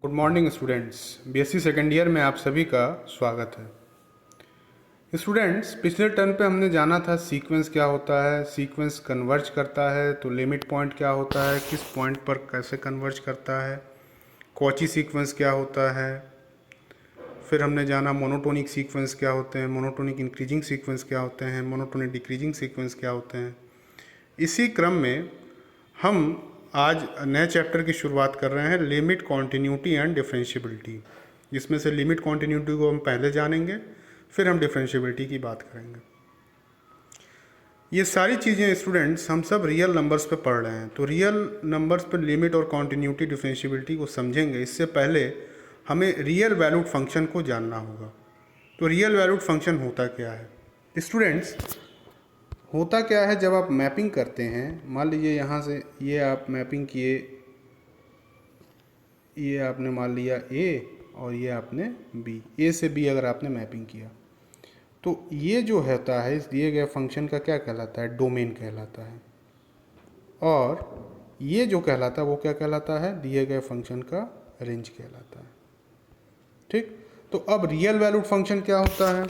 Good morning students. BSc second year में आप सभी का स्वागत है। स्टूडेंट्स, पिछले टर्म पे हमने जाना था सीक्वेंस क्या होता है, सीक्वेंस कन्वर्ज करता है तो लिमिट पॉइंट क्या होता है, किस पॉइंट पर कैसे कन्वर्ज करता है, कॉची सीक्वेंस क्या होता है। फिर हमने जाना मोनोटोनिक सीक्वेंस क्या होते हैं, मोनोटोनिक इंक्रीजिंग सीक्वेंस क्या होते हैं, मोनोटोनिक डिक्रीजिंग सीक्वेंस क्या होते हैं। इसी क्रम में हम आज नए चैप्टर की शुरुआत कर रहे हैं, लिमिट कॉन्टिन्यूटी एंड डिफरेंशियबिलिटी। जिसमें से लिमिट कॉन्टिन्यूटी को हम पहले जानेंगे, फिर हम डिफरेंशियबिलिटी की बात करेंगे। ये सारी चीज़ें स्टूडेंट्स हम सब रियल नंबर्स पे पढ़ रहे हैं, तो रियल नंबर्स पे लिमिट और कॉन्टिन्यूटी डिफरेंशियबिलिटी को समझेंगे। इससे पहले हमें रियल वैल्यूड फंक्शन को जानना होगा। तो रियल वैल्यूड फंक्शन होता क्या है स्टूडेंट्स? होता क्या है, जब आप मैपिंग करते हैं, मान लीजिए यहाँ से ये आप मैपिंग किए, ये आपने मान लिया ए और ये आपने बी, ए से बी अगर आपने मैपिंग किया तो ये जो होता है इस दिए गए फंक्शन का क्या कहलाता है? डोमेन कहलाता है। और ये जो कहलाता है वो क्या कहलाता है? दिए गए फंक्शन का रेंज कहलाता है। ठीक, तो अब रियल वैल्यूड फंक्शन क्या होता है?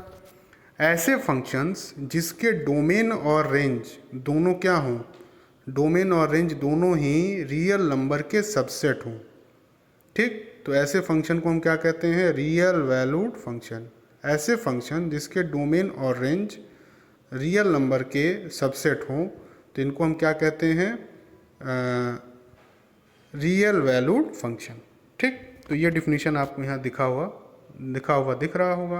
ऐसे फंक्शंस जिसके डोमेन और रेंज दोनों क्या हों, डोमेन और रेंज दोनों ही रियल नंबर के सबसेट हों। ठीक, तो ऐसे फंक्शन को हम क्या कहते हैं? Real valued function. ऐसे फंक्शन जिसके डोमेन और रेंज रियल नंबर के सबसेट हों तो इनको हम क्या कहते हैं? Real valued function. ठीक, तो ये डिफिनीशन आपको यहाँ दिख रहा होगा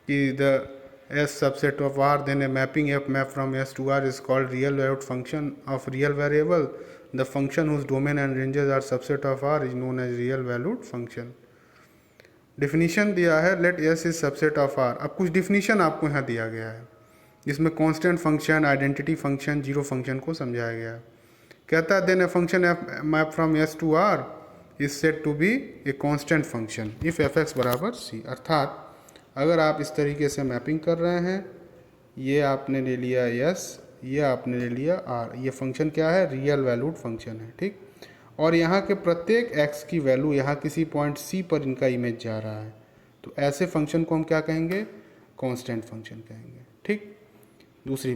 कि the S subset of R, then a mapping F map from S to R is called real valued function of real variable. The function whose domain and ranges are subset of R is known as real valued function. Definition दिया है, late S is subset of R। अब कुछ definition आपको यहाँ दिया गया है जिसमें constant function, identity function, zero function को समझाया गया है। कहता है then a function F map from S to R is set to be a constant function if Fx बराबर C। अर्थात अगर आप इस तरीके से मैपिंग कर रहे हैं, ये आपने ले लिया S, ये आपने ले लिया R, ये फंक्शन क्या है? रियल वैल्यूड फंक्शन है। ठीक, और यहाँ के प्रत्येक x की वैल्यू यहाँ किसी पॉइंट C पर इनका इमेज जा रहा है, तो ऐसे फंक्शन को हम क्या कहेंगे? कांस्टेंट फंक्शन कहेंगे। ठीक, दूसरी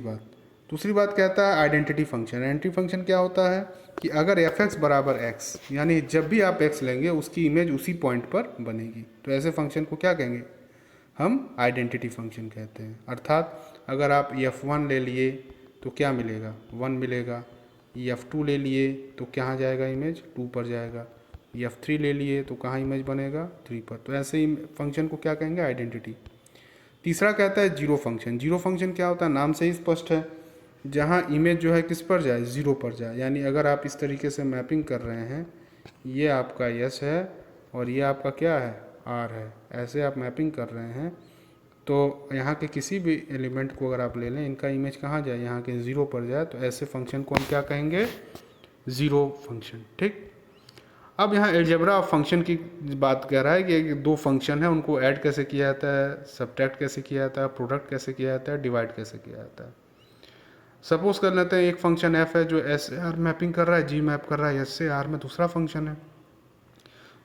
बात कहता है आइडेंटिटी फंक्शन। आइडेंटिटी फंक्शन क्या होता है कि अगर Fx बराबर x, यानी जब भी आप x लेंगे उसकी इमेज उसी पॉइंट पर बनेगी, तो ऐसे फंक्शन को क्या कहेंगे? हम आइडेंटिटी फंक्शन कहते हैं। अर्थात अगर आप F1 ले लिए तो क्या मिलेगा? 1 मिलेगा। F2 ले लिए तो कहाँ जाएगा इमेज? 2 पर जाएगा। F3 ले लिए तो कहाँ इमेज बनेगा? 3 पर। तो ऐसे ही फंक्शन को क्या कहेंगे? आइडेंटिटी। तीसरा कहता है जीरो फंक्शन। जीरो फंक्शन क्या होता है? नाम से ही स्पष्ट है, जहाँ इमेज जो है किस पर जाए? ज़ीरो पर जाए। यानी अगर आप इस तरीके से मैपिंग कर रहे हैं, ये आपका S है और ये आपका क्या है? R है, ऐसे आप मैपिंग कर रहे हैं तो यहाँ के किसी भी एलिमेंट को अगर आप ले लें, इनका इमेज कहाँ जाए? यहाँ के ज़ीरो पर जाए, तो ऐसे फंक्शन को हम क्या कहेंगे? Zero function. ठीक, अब यहाँ एलजेब्रा ऑफ फंक्शन की बात कर रहा है कि दो फंक्शन है, उनको ऐड कैसे किया जाता है, सब्ट्रैक्ट कैसे किया जाता है, प्रोडक्ट कैसे किया जाता है, डिवाइड कैसे किया जाता है। सपोज कर लेते हैं एक फंक्शन f है जो S से R मैपिंग कर रहा है, G मैप कर रहा है S से R में। दूसरा फंक्शन है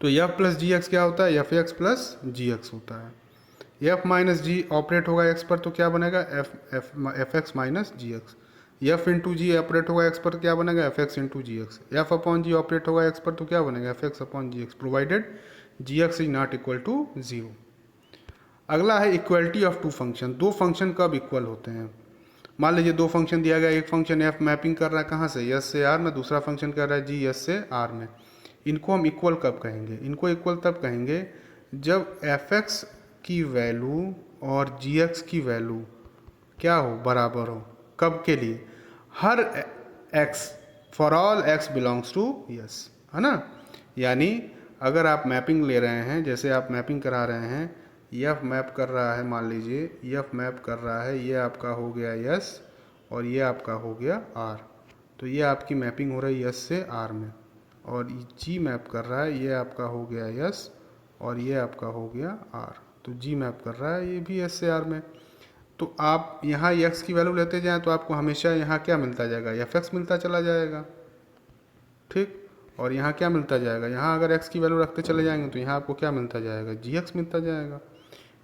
तो f प्लस जी एक्स क्या होता है? F x plus g x होता है। f माइनस जी ऑपरेट होगा x पर तो क्या बनेगा? F x minus g x. F into g operate होगा x पर क्या बनेगा? F x into g x. F upon g operate होगा x पर तो क्या बनेगा? F x upon g x, provided g x is not equal to zero. अगला है इक्वलिटी ऑफ टू फंक्शन। दो फंक्शन कब इक्वल होते हैं? मान लीजिए दो फंक्शन दिया गया, एक फंक्शन f मैपिंग कर रहा है कहाँ से? S से R में, दूसरा फंक्शन कर रहा है G S से R में। इनको हम इक्वल कब कहेंगे? इनको इक्वल तब कहेंगे जब fx की वैल्यू और gx की वैल्यू क्या हो? बराबर हो। कब के लिए? हर x, for all x belongs to yes, है ना। यानी अगर आप मैपिंग ले रहे हैं, जैसे आप मैपिंग करा रहे हैं, F मैप कर रहा है, मान लीजिए F मैप कर रहा है, ये आपका हो गया S और ये आपका हो गया R, तो ये आपकी मैपिंग हो रही है S से R में। और G मैप कर रहा है, ये आपका हो गया S और ये आपका हो गया R, तो G मैप कर रहा है ये भी S से R में। तो आप यहाँ x की वैल्यू लेते जाएं तो आपको हमेशा यहाँ क्या मिलता जाएगा? Fx मिलता चला जाएगा। ठीक, और यहाँ क्या मिलता जाएगा, यहाँ अगर x की वैल्यू रखते चले जाएंगे तो यहाँ आपको क्या मिलता जाएगा, gx मिलता जाएगा।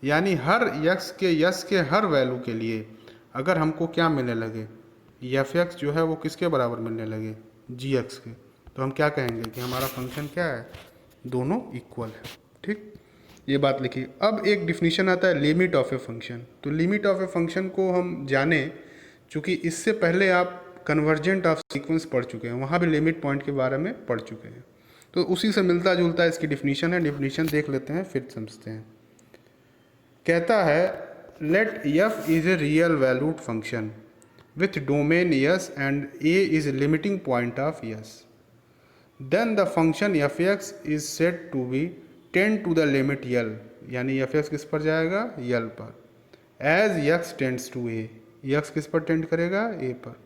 यानी हर यस के हर वैल्यू के लिए अगर हमको क्या मिलने लगे, एफ एक्स जो है वो किसके बराबर मिलने लगे, जी एक्स के, तो हम क्या कहेंगे कि हमारा फंक्शन क्या है, दोनों इक्वल है। ठीक, ये बात लिखिए। अब एक डिफिनीशन आता है लिमिट ऑफ ए फंक्शन। तो लिमिट ऑफ ए फंक्शन को हम जाने, चूँकि इससे पहले आप कन्वर्जेंट ऑफ सीक्वेंस पढ़ चुके हैं, वहाँ भी लिमिट पॉइंट के बारे में पढ़ चुके हैं, तो उसी से मिलता जुलता इसकी डिफिनीशन है। डिफिनीशन देख लेते हैं फिर समझते हैं। कहता है let F is a real valued function with domain S and A is limiting point of S, then the function F x is said to be tend to the limit L, यानी एफ एक्स किस पर जाएगा, L पर, as X tends to A, X किस पर tend करेगा, ए पर,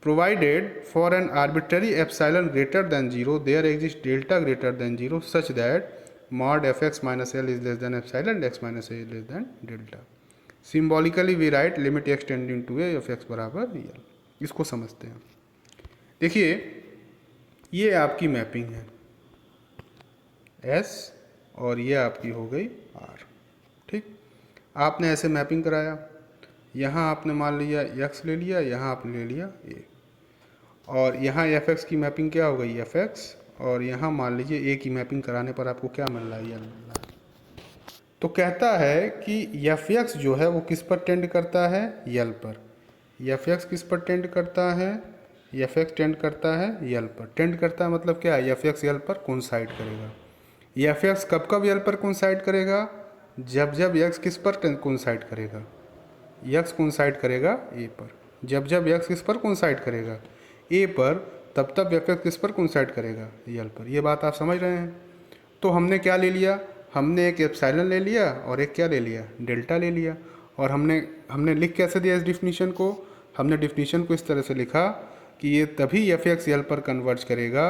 provided for an arbitrary epsilon greater than 0 there exists delta greater than 0 such that mod fx minus l is less than epsilon and x minus a is less than delta. Symbolically we write limit x tending to a of x बराबर l। इसको समझते हैं। देखिए ये आपकी mapping है s और ये आपकी हो गई r। ठीक, आपने ऐसे मैपिंग कराया, यहाँ आपने मान लिया x ले लिया, यहाँ आपने ले लिया a, और यहाँ एफ एक्स की मैपिंग क्या हो गई, एफ एक्स, और यहाँ मान लीजिए ए की मैपिंग कराने पर आपको क्या मिल रहा है, यल मिल रहा है। तो कहता है कि एफ एक्स जो है वो किस पर टेंड करता है, यल पर। एफ एक्स किस पर टेंड करता है, एफ एक्स टेंड करता है यल पर। टेंड करता है मतलब क्या है, एफ एक्स यल पर कोइंसाइड करेगा। एफ एक्स कब कब यल पर कोइंसाइड करेगा, जब जब एक्स किस पर कोइंसाइड करेगा, एक्स कोइंसाइड करेगा ए पर। जब जब एक्स किस पर कोइंसाइड करेगा, ए पर, तब तब एफ एक्स किस पर कोइंसाइड करेगा, यल पर। ये बात आप समझ रहे हैं। तो हमने क्या ले लिया, हमने एक एप्सिलॉन ले लिया और एक क्या ले लिया, डेल्टा ले लिया। और हमने लिख कैसे दिया इस डिफिनीशन को, हमने डिफिनीशन को इस तरह से लिखा कि ये तभी एफ एक्स यल पर कन्वर्ज करेगा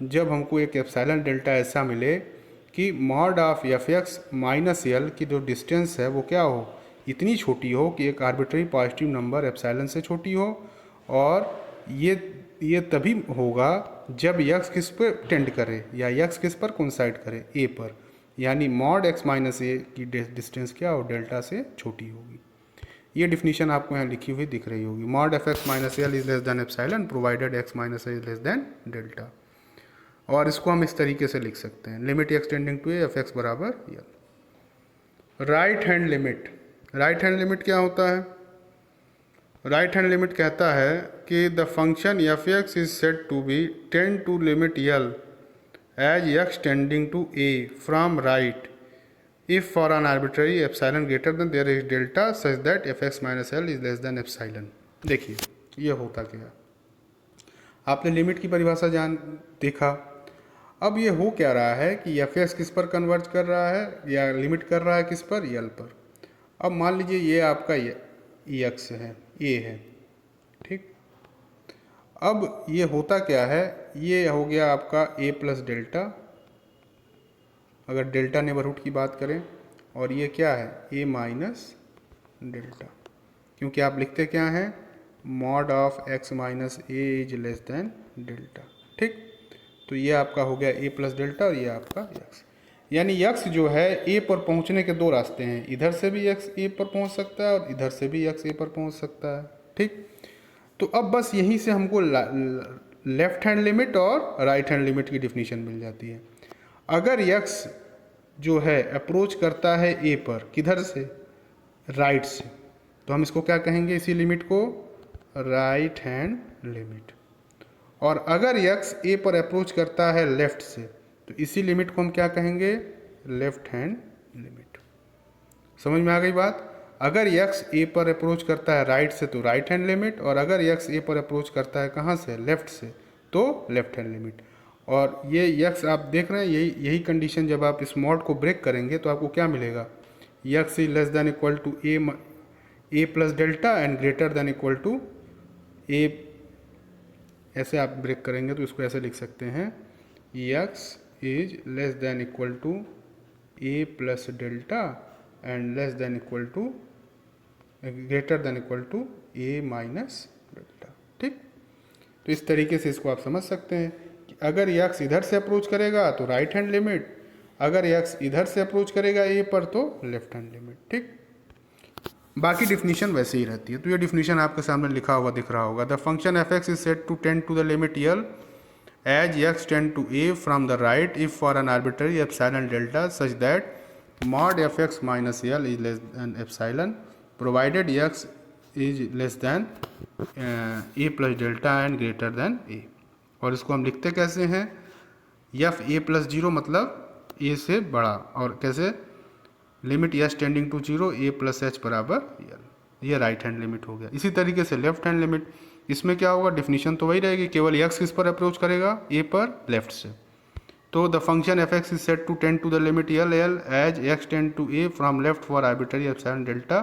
जब हमको एक एप्सिलॉन डेल्टा ऐसा मिले कि mod of F x minus L की जो डिस्टेंस है वो क्या हो, इतनी छोटी हो कि एक आर्बिट्ररी पॉजिटिव नंबर एप्सिलॉन से छोटी हो। और ये तभी होगा जब यक्स किस पर टेंड करे, या यक्स किस पर कोइंसाइड करे, ए पर, यानी मॉड एक्स माइनस ए की डिस्टेंस क्या हो, डेल्टा से छोटी होगी। ये डिफिनीशन आपको यहाँ लिखी हुई दिख रही होगी, mod F x minus L is less than epsilon provided x minus A is less than delta. और इसको हम इस तरीके से लिख सकते हैं, limit x tending to A F X बराबर L. Right hand limit, right hand limit क्या होता है, राइट हैंड लिमिट कहता है कि the function F x is said to be tend to limit L as X tending to A from right if for an arbitrary epsilon greater than there is delta such that f x minus L is less than epsilon. देखिए ये होता क्या, आपने limit की परिभाषा देखा। अब ये हो क्या रहा है कि एफ एक्स किस पर कन्वर्ज कर रहा है, या लिमिट कर रहा है किस पर, यल पर। अब मान लीजिए ये आपका एक्स है, ए है, ठीक। अब ये होता क्या है, ये हो गया आपका ए प्लस डेल्टा, अगर डेल्टा नेबरहुड की बात करें, और ये क्या है, ए माइनस डेल्टा, क्योंकि आप लिखते क्या हैं, mod of x minus A is less than delta. ठीक, तो ये आपका हो गया ए प्लस डेल्टा और ये आपका एक्स। यानी एक्स जो है ए पर पहुंचने के दो रास्ते हैं, इधर से भी एक्स ए पर पहुंच सकता है और इधर से भी एक्स ए पर पहुंच सकता है। ठीक, तो अब बस यहीं से हमको लेफ्ट हैंड लिमिट और राइट हैंड लिमिट की डिफिनीशन मिल जाती है। अगर एक्स जो है अप्रोच करता है ए पर, किधर से, राइट से, तो हम इसको क्या कहेंगे, इसी लिमिट को राइट हैंड लिमिट। और अगर एक्स ए पर अप्रोच करता है लेफ्ट से, तो इसी लिमिट को हम क्या कहेंगे, लेफ्ट हैंड लिमिट। समझ में आ गई बात। अगर एक्स ए पर अप्रोच करता है राइट से तो राइट हैंड लिमिट, और अगर एक्स ए पर अप्रोच करता है कहाँ से, लेफ्ट से, तो लेफ्ट हैंड लिमिट। और ये एक्स आप देख रहे हैं, यही कंडीशन जब आप इस मॉड को ब्रेक करेंगे तो आपको क्या मिलेगा, X is less than equal to A plus delta and greater than equal to A. ऐसे आप ब्रेक करेंगे तो इसको ऐसे लिख सकते हैं, x is less than equal to A plus delta and less than equal to greater than equal to a minus delta. ठीक, तो इस तरीके से इसको आप समझ सकते हैं कि अगर x इधर से अप्रोच करेगा तो राइट हैंड लिमिट, अगर x इधर से अप्रोच करेगा a पर तो लेफ्ट हैंड लिमिट। ठीक, बाकी डिफिनीशन वैसे ही रहती है। तो ये डिफिनीशन आपके सामने लिखा हुआ दिख रहा होगा। The function F x is set to tend to the limit L as x tend to A from the right if for an arbitrary epsilon delta such that mod F x minus L is less than epsilon provided X is less than A plus delta and greater than A. और इसको हम लिखते कैसे हैं, F A plus zero मतलब ए से बड़ा, और कैसे, limit s tending to zero a plus h बराबर यल, ये राइट हैंड लिमिट हो गया। इसी तरीके से लेफ्ट हैंड लिमिट, इसमें क्या होगा, डिफिनीशन तो वही रहेगी, केवल एक्स किस पर अप्रोच करेगा, ए पर लेफ्ट से। तो the function F x is set to tend to the limit l l as x tend to A from left for arbitrary epsilon delta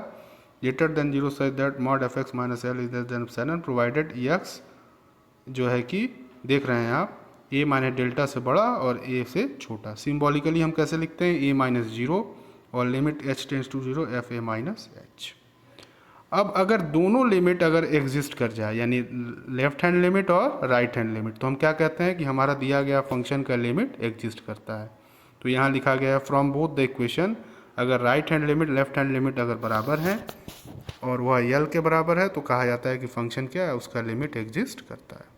greater than zero such that mod F x minus L is less than epsilon provided x जो है कि देख रहे हैं आप ए minus delta से बड़ा और ए से छोटा। सिम्बॉलिकली हम कैसे लिखते हैं, ए माइनस जीरो और limit h tends to zero f a minus h. अब अगर दोनों लिमिट अगर एग्जिस्ट कर जाए, यानी लेफ्ट हैंड लिमिट और राइट हैंड लिमिट, तो हम क्या कहते हैं कि हमारा दिया गया फंक्शन का लिमिट एग्जिस्ट करता है। तो यहाँ लिखा गया है फ्रॉम बोथ द इक्वेशन, अगर right hand limit left hand limit अगर बराबर है और वह यल के बराबर है तो कहा जाता है कि फंक्शन क्या है, उसका लिमिट एग्जिस्ट करता है।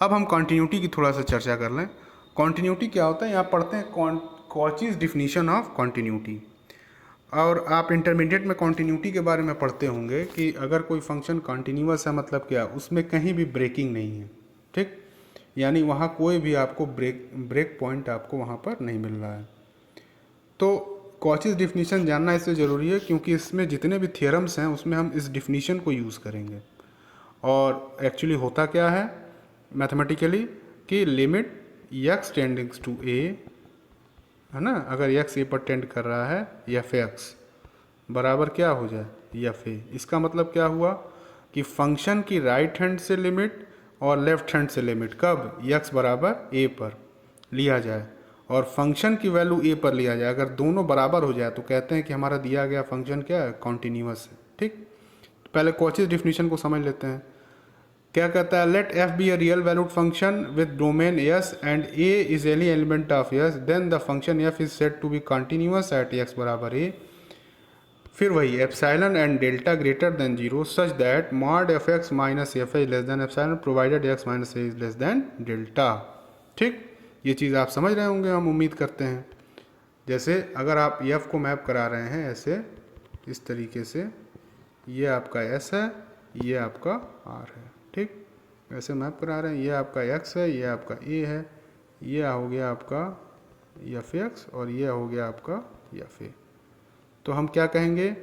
अब हम कॉन्टीन्यूटी की थोड़ा सा चर्चा कर लें। कॉन्टीन्यूटी क्या होता है, यहाँ पढ़ते हैं कॉचीज डिफिनीशन ऑफ कॉन्टीन्यूटी। और आप इंटरमीडिएट में कॉन्टीन्यूटी के बारे में पढ़ते होंगे कि अगर कोई फंक्शन कॉन्टीन्यूअस है मतलब क्या, उसमें कहीं भी ब्रेकिंग नहीं है। ठीक, यानी वहाँ कोई भी आपको ब्रेक पॉइंट आपको वहाँ पर नहीं मिल रहा है। तो कॉचीज डिफिनीशन जानना इससे ज़रूरी है क्योंकि इसमें जितने भी थियरम्स हैं उसमें हम इस डिफिनीशन को यूज़ करेंगे। और एक्चुअली होता क्या है मैथमेटिकली कि लिमिट एक्स टेंडिंग्स टू ए है ना, अगर एक्स ए पर टेंड कर रहा है एफ एक्स बराबर क्या हो जाए, एफ ए। इसका मतलब क्या हुआ कि फंक्शन की राइट हैंड से लिमिट और लेफ्ट हैंड से लिमिट कब एक्स बराबर ए पर लिया जाए और फंक्शन की वैल्यू ए पर लिया जाए। अगर दोनों बराबर हो जाए तो कहते हैं कि हमारा दिया गया फंक्शन क्या है, कॉन्टीन्यूअस है। ठीक, पहले कॉचीज डिफिनीशन को समझ लेते हैं। क्या कहता है, let f be a real valued function with domain s and A is any element of s, then the function f is said to be continuous at x बराबर ए। फिर वही epsilon and delta greater than zero such that mod F x minus f a less than epsilon provided x minus A is less than delta. ठीक, ये चीज़ आप समझ रहे होंगे, हम उम्मीद करते हैं। जैसे अगर आप एफ को मैप करा रहे हैं ऐसे इस तरीके से, ये आपका एस है, ये आपका आर है। ठीक, ऐसे मैप करा रहे हैं, ये आपका एक्स है, ये आपका ए है, ये हो गया आपका एफ एक्स और ये हो गया आपका एफ ए। तो हम क्या कहेंगे,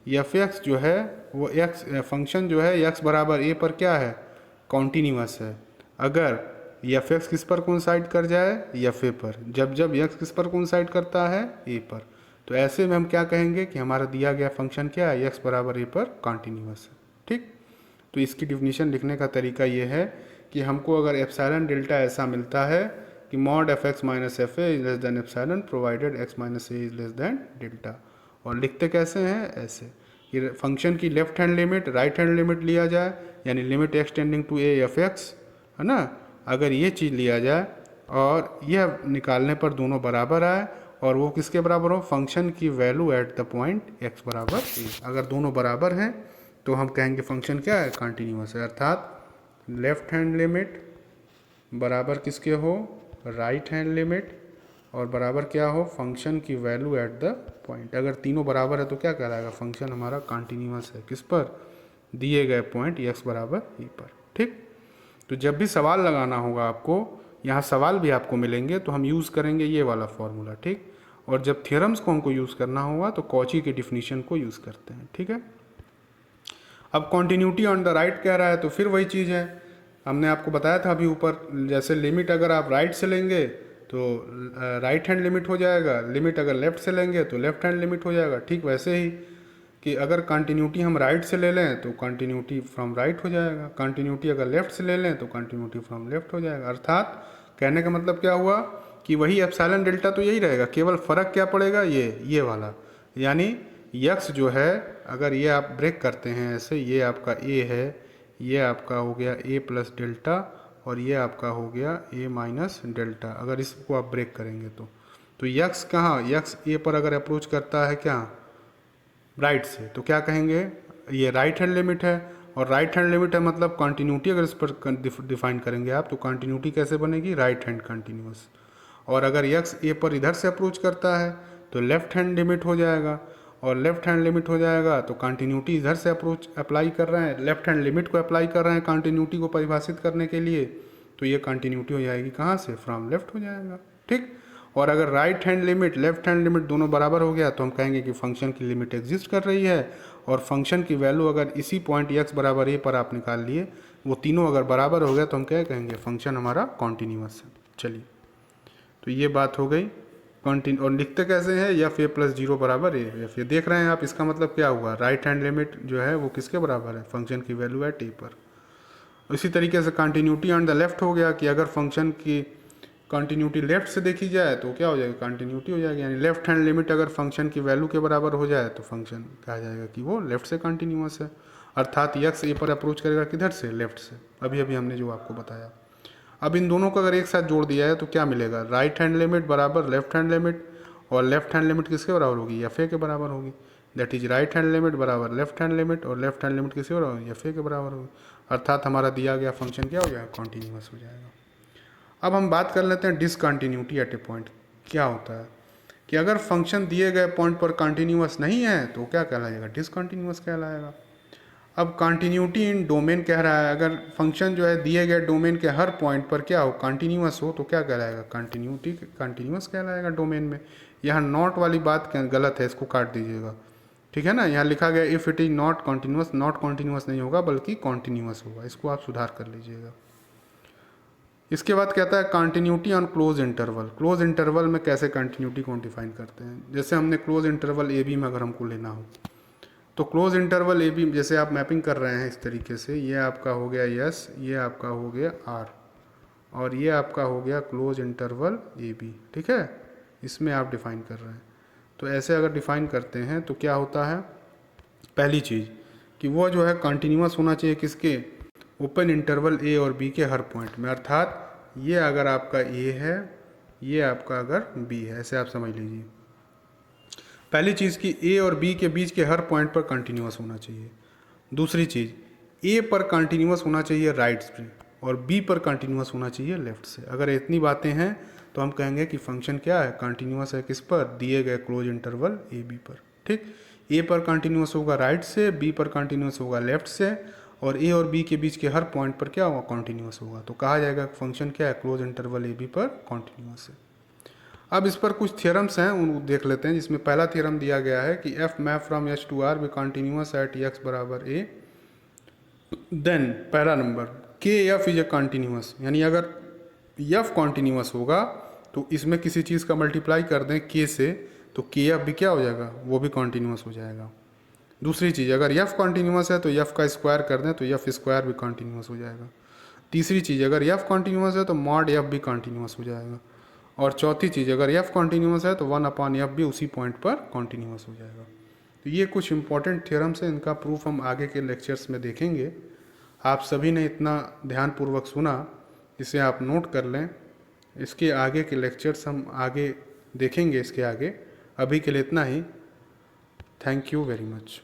एफ एक्स जो है वो एक्स फंक्शन जो है एक्स बराबर ए पर क्या है, कॉन्टीन्यूअस है। अगर एफ एक्स किस पर कोइंसाइड कर जाए, एफ ए पर, जब जब एक्स किस पर कोइंसाइड करता है, ए पर, तो ऐसे में हम क्या कहेंगे कि हमारा दिया गया फंक्शन क्या है, एक्स बराबर ए पर कॉन्टीन्यूअस है। ठीक, तो इसकी डिफिनीशन लिखने का तरीका ये है कि हमको अगर एप्सिलॉन डेल्टा ऐसा मिलता है कि mod F x minus f a is less than epsilon provided x minus A is less than delta. और लिखते कैसे हैं, ऐसे कि फंक्शन की left hand limit right hand limit लिया जाए, यानी limit x tending to A F x है ना, अगर ये चीज़ लिया जाए और यह निकालने पर दोनों बराबर आए और वो किसके बराबर हो, फंक्शन की value at the point x बराबर ए। अगर दोनों बराबर हैं तो हम कहेंगे फंक्शन क्या है, कॉन्टीन्यूअस है। अर्थात लेफ्ट हैंड लिमिट बराबर किसके हो, राइट हैंड लिमिट, और बराबर क्या हो, फंक्शन की वैल्यू एट द पॉइंट। अगर तीनों बराबर है तो क्या कहलाएगा, फंक्शन हमारा कॉन्टीन्यूअस है, किस पर, दिए गए पॉइंट एक्स बराबर ई पर। ठीक, तो जब भी सवाल लगाना होगा आपको, यहाँ सवाल भी आपको मिलेंगे तो हम यूज़ करेंगे ये वाला फॉर्मूला। ठीक, और जब थियरम्स को हमको यूज़ करना होगा तो कॉची के डिफिनीशन को यूज़ करते हैं। ठीक है, अब कॉन्टीन्यूटी ऑन द राइट कह रहा है तो फिर वही चीज़ है, हमने आपको बताया था अभी ऊपर, जैसे लिमिट अगर आप राइट से लेंगे तो राइट हैंड लिमिट हो जाएगा, लिमिट अगर लेफ्ट से लेंगे तो लेफ्ट हैंड लिमिट हो जाएगा। ठीक वैसे ही कि अगर कंटिन्यूटी हम राइट से ले लें तो कंटिन्यूटी फ्रॉम राइट हो जाएगा, कंटिन्यूटी अगर लेफ्ट से ले लें तो कंटिन्यूटी फ्रॉम लेफ्ट हो जाएगा। अर्थात कहने का मतलब क्या हुआ कि वही एप्सिलॉन डेल्टा तो यही रहेगा, केवल फ़र्क क्या पड़ेगा, ये वाला, यानी यक्स जो है अगर ये आप ब्रेक करते हैं ऐसे, ये आपका ए है, ये आपका हो गया ए प्लस डेल्टा और ये आपका हो गया a माइनस डेल्टा। अगर इसको आप ब्रेक करेंगे तो यक्स कहाँ, यक्स ए पर अगर अप्रोच करता है क्या, राइट से, तो क्या कहेंगे, ये राइट हैंड लिमिट है। और राइट हैंड लिमिट है मतलब कंटिन्यूटी अगर इस पर डिफाइन करेंगे आप, तो कंटिन्यूटी कैसे बनेगी, राइट हैंड कंटिन्यूअस। और अगर यक्स ए पर इधर से अप्रोच करता है तो लेफ्ट हैंड लिमिट हो जाएगा, और लेफ्ट हैंड लिमिट हो जाएगा तो कंटिन्यूटी इधर से अप्रोच अप्लाई कर रहे हैं, लेफ्ट हैंड लिमिट को अप्लाई कर रहे हैं कंटिन्यूटी को परिभाषित करने के लिए, तो ये कंटिन्यूटी हो जाएगी कहाँ से, फ्रॉम लेफ्ट हो जाएगा। ठीक। और अगर right hand limit left hand limit दोनों बराबर हो गया तो हम कहेंगे कि फंक्शन की लिमिट एग्जिस्ट कर रही है, और फंक्शन की वैल्यू अगर इसी पॉइंट x बराबर a पर आप निकाल लिए, वो तीनों अगर बराबर हो गया तो हम क्या कहेंगे, फंक्शन हमारा कॉन्टीन्यूअस है। चलिए, तो ये बात हो गई कंटिन्यू। और लिखते कैसे हैं, एफ ए प्लस जीरो बराबर ए, एफ ये देख रहे हैं आप, इसका मतलब क्या हुआ, राइट हैंड लिमिट जो है वो किसके बराबर है, फंक्शन की वैल्यू एट ए पर। इसी तरीके से कंटिन्यूटी ऑन द लेफ्ट हो गया कि अगर फंक्शन की कंटिन्यूटी लेफ्ट से देखी जाए तो क्या हो जाएगा, कंटिन्यूटी हो जाएगी। यानी लेफ्ट हैंड लिमिट अगर फंक्शन की वैल्यू के बराबर हो जाए तो फंक्शन कहा जाएगा कि वो लेफ्ट से कंटिन्यूअस है, अर्थात यक्स ए पर अप्रोच करेगा किधर से, लेफ्ट से। अभी अभी हमने जो आपको बताया। अब इन दोनों को अगर एक साथ जोड़ दिया है तो क्या मिलेगा, राइट हैंड लिमिट बराबर लेफ्ट हैंड लिमिट, और लेफ्ट हैंड लिमिट किसके बराबर होगी, एफ ए के बराबर होगी। That is right hand limit बराबर लेफ्ट हैंड लिमिट, और लेफ्ट हैंड लिमिट किसके बराबर होगी, एफ ए के बराबर होगी। अर्थात हमारा दिया गया फंक्शन क्या हो जाएगा, कॉन्टीन्यूअस हो जाएगा। अब हम बात कर लेते हैं डिसकंटिन्यूटी एट ए पॉइंट। क्या होता है कि अगर फंक्शन दिए गए पॉइंट पर कंटिन्यूअस नहीं है तो क्या कहलाएगा, डिसकंटिन्यूअस कहलाएगा। अब कंटिन्यूटी इन डोमेन कह रहा है, अगर फंक्शन जो है दिए गए डोमेन के हर पॉइंट पर क्या हो, कंटिन्यूअस हो, तो क्या कहलाएगा, कंटिन्यूटी कंटिन्यूअस कहलाएगा डोमेन में। यहाँ नॉट वाली बात गलत है, इसको काट दीजिएगा। ठीक है ना, यहाँ लिखा गया if it is not continuous, not continuous नहीं होगा बल्कि कॉन्टिन्यूअस होगा, इसको आप सुधार कर लीजिएगा। इसके बाद कहता है continuity on close interval. Close interval में कैसे कंटिन्यूटी को डिफाइन करते हैं, जैसे हमने क्लोज इंटरवल ए बी में अगर हमको लेना हो तो क्लोज इंटरवल ए बी, जैसे आप मैपिंग कर रहे हैं इस तरीके से, ये आपका हो गया यस, ये आपका हो गया आर, और ये आपका हो गया क्लोज इंटरवल ए बी। ठीक है, इसमें आप डिफाइन कर रहे हैं। तो ऐसे अगर डिफाइन करते हैं तो क्या होता है, पहली चीज़ कि वो जो है कंटिन्यूअस होना चाहिए किसके, ओपन इंटरवल ए और बी के हर पॉइंट में। अर्थात ये अगर आपका ए है, ये आपका अगर बी है, ऐसे आप समझ लीजिए। पहली चीज़ कि ए और बी के बीच के हर पॉइंट पर कंटिन्यूअस होना चाहिए। दूसरी चीज़, ए पर कंटिन्यूअस होना चाहिए राइट से, और बी पर कंटिन्यूअस होना चाहिए लेफ्ट से। अगर इतनी बातें हैं तो हम कहेंगे कि फंक्शन क्या है, कंटिन्यूअस है किस पर, दिए गए क्लोज इंटरवल ए बी पर। ठीक, ए पर कंटिन्यूअस होगा राइट से, बी पर कंटिन्यूअस होगा लेफ्ट से, और ए और बी के बीच के हर पॉइंट पर क्या होगा, कॉन्टीन्यूअस होगा। तो कहा जाएगा फंक्शन क्या है, क्लोज इंटरवल ए बी पर कॉन्टीन्यूअस है। अब इस पर कुछ थ्योरम्स हैं, उन देख लेते हैं। जिसमें पहला थ्योरम दिया गया है कि f map from h to r be continuous at x बराबर ए, देन पहला नंबर के एफ इज ए कॉन्टीन्यूअस, यानी अगर एफ कॉन्टीन्यूअस होगा तो इसमें किसी चीज़ का मल्टीप्लाई कर दें के से, तो के एफ भी क्या हो जाएगा, वो भी कॉन्टीन्यूअस हो जाएगा। दूसरी चीज़, अगर एफ कॉन्टीन्यूअस है तो एफ का स्क्वायर कर दें तो एफ स्क्वायर भी कॉन्टीन्यूअस हो जाएगा। तीसरी चीज़, अगर एफ कॉन्टीन्यूअस है तो मॉड एफ भी कॉन्टीन्यूअस हो जाएगा। और चौथी चीज़, अगर एफ कॉन्टीन्यूअस है तो 1/f भी उसी पॉइंट पर कॉन्टीन्यूअस हो जाएगा। तो ये कुछ इंपॉर्टेंट थ्योरम्स हैं, इनका प्रूफ हम आगे के लेक्चर्स में देखेंगे। आप सभी ने इतना ध्यानपूर्वक सुना, इसे आप नोट कर लें। इसके आगे के लेक्चर्स हम आगे देखेंगे इसके आगे। अभी के लिए इतना ही। Thank you very much.